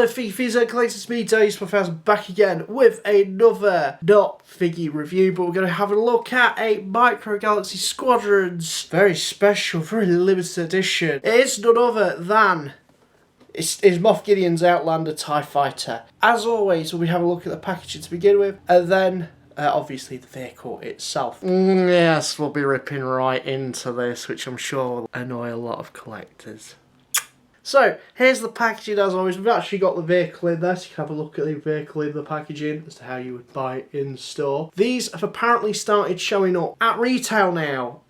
Hello FIGGIE and collectors, me Dave Smith, back again with another not FIGGIE review, but we're going to have a look at a Micro Galaxy Squadrons very special, very limited edition. It is none other than it's Moff Gideon's Outlander TIE Fighter. As always, we'll be having a look at the packaging to begin with, and then obviously the vehicle itself. Yes, we'll be ripping right into this, which I'm sure will annoy a lot of collectors. So, here's the packaging as always. We've actually got the vehicle in there, so you can have a look at the vehicle in the packaging as to how you would buy it in store. These have apparently started showing up at retail now.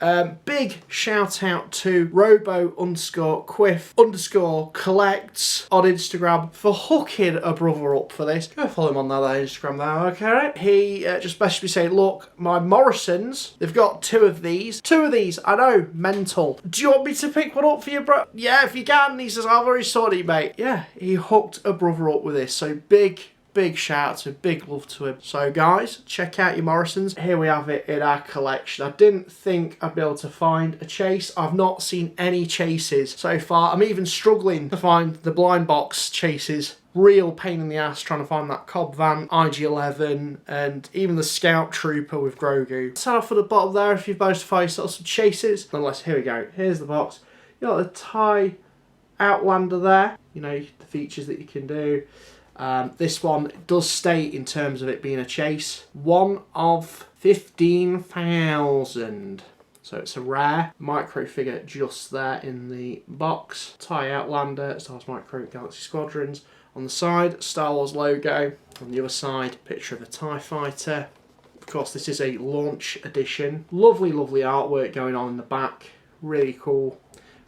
Big shout out to Robo_Quiff_collects on Instagram for hooking a brother up for this. Go follow him on that Instagram now, okay? He just basically saying, look, my Morrisons, they've got two of these. Two of these, I know, mental. Do you want me to pick one up for you, bro? Yeah, if you can. He says, I'm very sorry, mate. Yeah, he hooked a brother up with this. So big shout out to him, big love to him. So guys, check out your Morrisons. Here we have it in our collection. I didn't think I'd be able to find a chase. I've not seen any chases so far. I'm even struggling to find the blind box chases. Real pain in the ass trying to find that Cobb Van, IG-11, and even the Scout Trooper with Grogu. Set off at the bottom there if you've managed to find some chases. Nonetheless, here we go. Here's the box. You got the TIE Outlander there, you know, the features that you can do. This one does state, in terms of it being a chase, 1 of 15,000. So it's a rare micro figure just there in the box. TIE Outlander, Star Wars Micro Galaxy Squadrons. On the side, Star Wars logo. On the other side, picture of a TIE Fighter. Of course, this is a launch edition. Lovely artwork going on in the back. Really cool.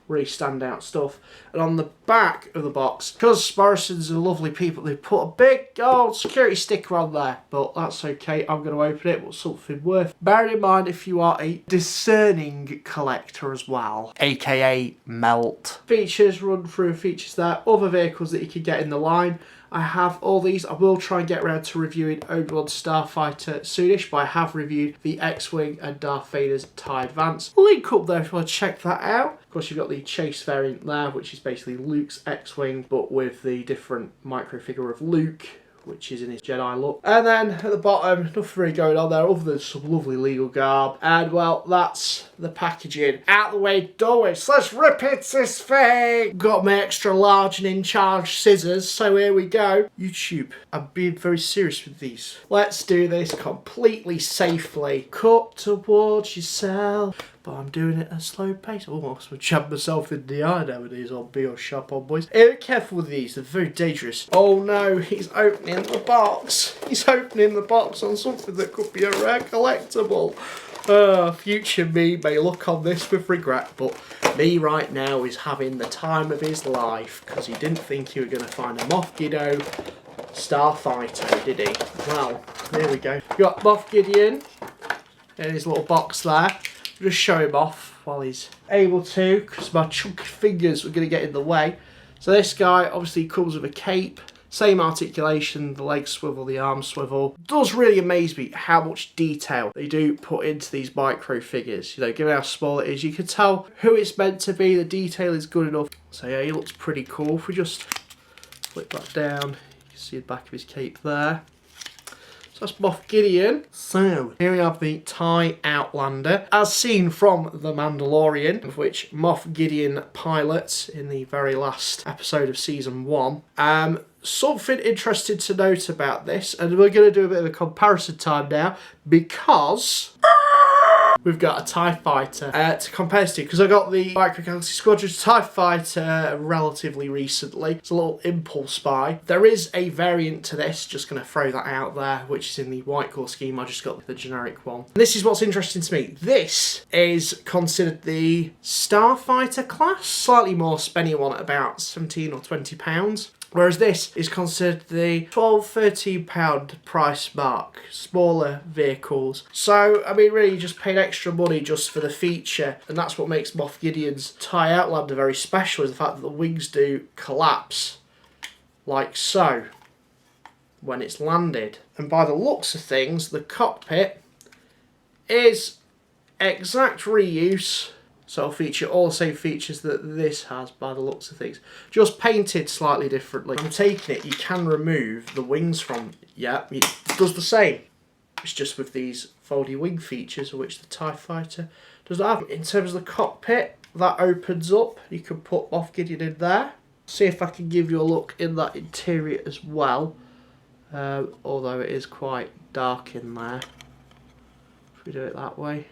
Really standout stuff. And on the back of the box, because Morrisons are lovely people, they put a big old security sticker on there, but that's okay. I'm going to open it. What's something worth bearing in mind if you are a discerning collector as well, aka melt. Features, run through features there, other vehicles that you can get in the line. I have all these. I will try and get around to reviewing Obi-Wan Starfighter soonish, but I have reviewed the X-Wing and Darth Vader's TIE Advance. Link up there if you want to check that out. Of course, you've got the Chase variant there, which is basically Luke's X-Wing, but with the different micro figure of Luke, which is in his Jedi look. And then at the bottom, nothing really going on there other than some lovely legal garb. And well, that's the packaging. Out the way, doorways. Let's rip it this thing. Got my extra large and in charge scissors, so here we go. YouTube, I'm being very serious with these. Let's do this completely safely. Cut towards yourself. But I'm doing it at a slow pace. Oh, I must have jabbed myself in the eye nowadays on Bioshock on boys. Be careful with these, they're very dangerous. Oh no, he's opening the box. He's opening the box on something that could be a rare collectible. Future me may look on this with regret, but me right now is having the time of his life because he didn't think he was going to find a Moff Gideon Starfighter, did he? Well, here we go. Got Moff Gideon in his little box there. Just show him off while he's able to, because my chunky fingers are going to get in the way. So this guy obviously comes with a cape, same articulation, the legs swivel, the arms swivel. It does really amaze me how much detail they do put into these micro figures. You know, given how small it is, you can tell who it's meant to be. The detail is good enough. So yeah, he looks pretty cool. If we just flip that down, you can see the back of his cape there. So that's Moff Gideon. So here we have the TIE Outlander, as seen from The Mandalorian, of which Moff Gideon pilots in the very last episode of Season 1. Something interesting to note about this, and we're going to do a bit of a comparison time now, because we've got a TIE Fighter to compare to, because I got the Micro Galaxy Squadrons TIE Fighter relatively recently. It's a little impulse buy. There is a variant to this, just going to throw that out there, which is in the white core scheme. I just got the generic one. And this is what's interesting to me. This is considered the Starfighter class, slightly more spenny one at about £17 or £20. Whereas this is considered the £12–13 price mark, smaller vehicles. So, I mean, really, you just paid extra money just for the feature. And that's what makes Moff Gideon's TIE Outlander very special, is the fact that the wings do collapse, like so, when it's landed. And by the looks of things, the cockpit is exact reuse So it'll feature all the same features that this has by the looks of things. Just painted slightly differently. I'm taking it, you can remove the wings from, yeah, it does the same. It's just with these foldy wing features, which the TIE Fighter does not have. In terms of the cockpit, that opens up. You can put Moff Gideon in there. See if I can give you a look in that interior as well. Although it is quite dark in there. If we do it that way.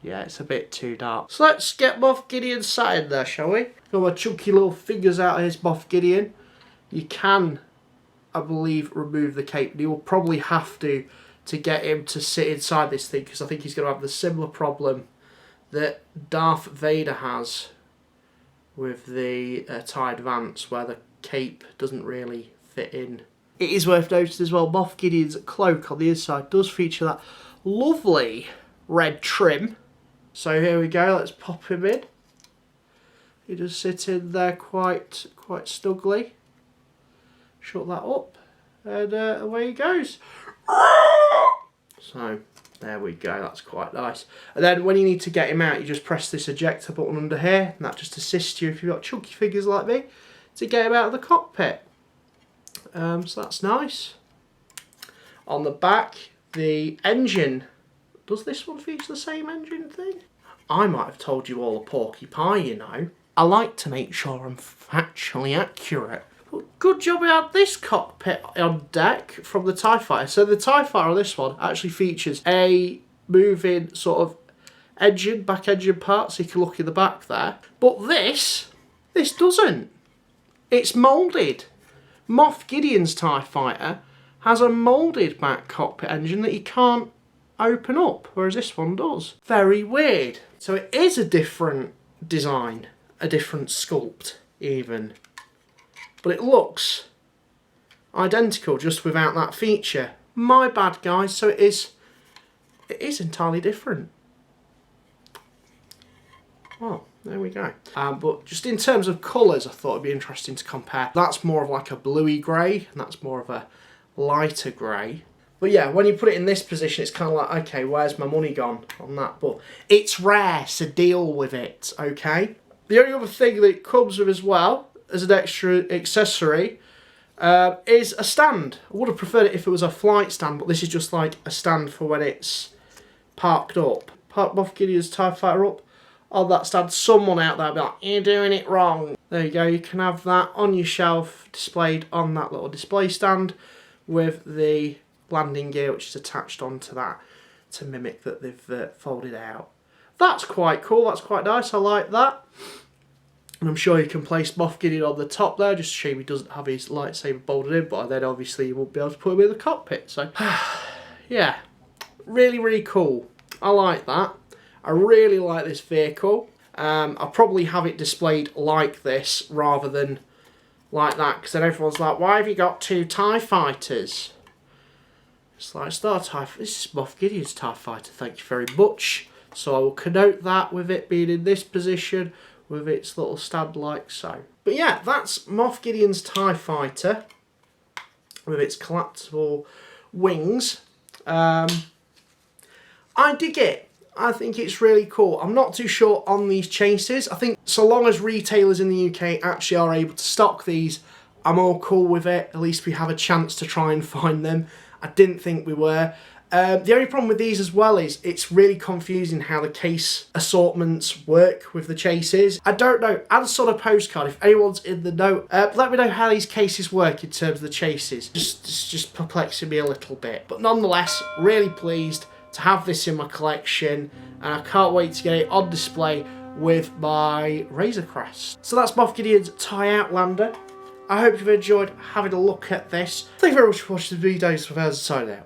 Yeah, it's a bit too dark. So let's get Moff Gideon sat in there, shall we? Got my chunky little fingers out of his Moff Gideon. You can, I believe, remove the cape. You will probably have to get him to sit inside this thing, because I think he's going to have the similar problem that Darth Vader has with the TIE Advance, where the cape doesn't really fit in. It is worth noting as well, Moff Gideon's cloak on the inside does feature that lovely red trim. So here we go, let's pop him in. He does sit in there quite snugly. Shut that up, and away he goes. So there we go, that's quite nice. And then when you need to get him out, you just press this ejector button under here, and that just assists you, if you've got chunky fingers like me, to get him out of the cockpit. So that's nice. On the back, the engine. Does this one feature the same engine thing? I might have told you all a porky pie, you know. I like to make sure I'm factually accurate. But good job we had this cockpit on deck from the TIE Fighter. So the TIE Fighter on this one actually features a moving sort of engine, back engine part, so you can look in the back there. But this doesn't. It's moulded. Moff Gideon's TIE Fighter has a moulded back cockpit engine that you can't open up, whereas this one does. Very weird. So it is a different design, a different sculpt even, but it looks identical just without that feature. My bad, guys. So it is entirely different. Well, there we go. But just in terms of colours, I thought it'd be interesting to compare. That's more of like a bluey grey, and that's more of a lighter grey. But yeah, when you put it in this position, it's kind of like, okay, where's my money gone on that? But it's rare, so deal with it, okay? The only other thing that it comes with as well, as an extra accessory, is a stand. I would have preferred it if it was a flight stand, but this is just like a stand for when it's parked up. Park Moff Gideon's TIE Fighter up on that stand. Someone out there will be like, you're doing it wrong. There you go, you can have that on your shelf, displayed on that little display stand with the landing gear which is attached onto that to mimic that they've folded out. That's quite cool, that's quite nice, I like that. And I'm sure you can place Moff Gideon on the top there, just a shame he doesn't have his lightsaber bolted in, but then obviously you won't be able to put him in the cockpit, so yeah, really cool. I like that. I really like this vehicle. I'll probably have it displayed like this rather than like that, because then everyone's like, why have you got two TIE Fighters? It's like, it's not a TIE, this is Moff Gideon's TIE Fighter, thank you very much. So I will connote that with it being in this position, with its little stand like so. But yeah, that's Moff Gideon's TIE Fighter, with its collapsible wings. I dig it. I think it's really cool. I'm not too sure on these chases. I think so long as retailers in the UK actually are able to stock these, I'm all cool with it. At least we have a chance to try and find them. I didn't think we were. The only problem with these as well is it's really confusing how the case assortments work with the chases. I don't know. Add us on a postcard if anyone's in the know. Let me know how these cases work in terms of the chases. It's just perplexing me a little bit. But nonetheless, really pleased to have this in my collection, and I can't wait to get it on display with my Razor Crest. So that's Moff Gideon's TIE Outlander. I hope you've enjoyed having a look at this. Thank you very much for watching the videos. Signing out.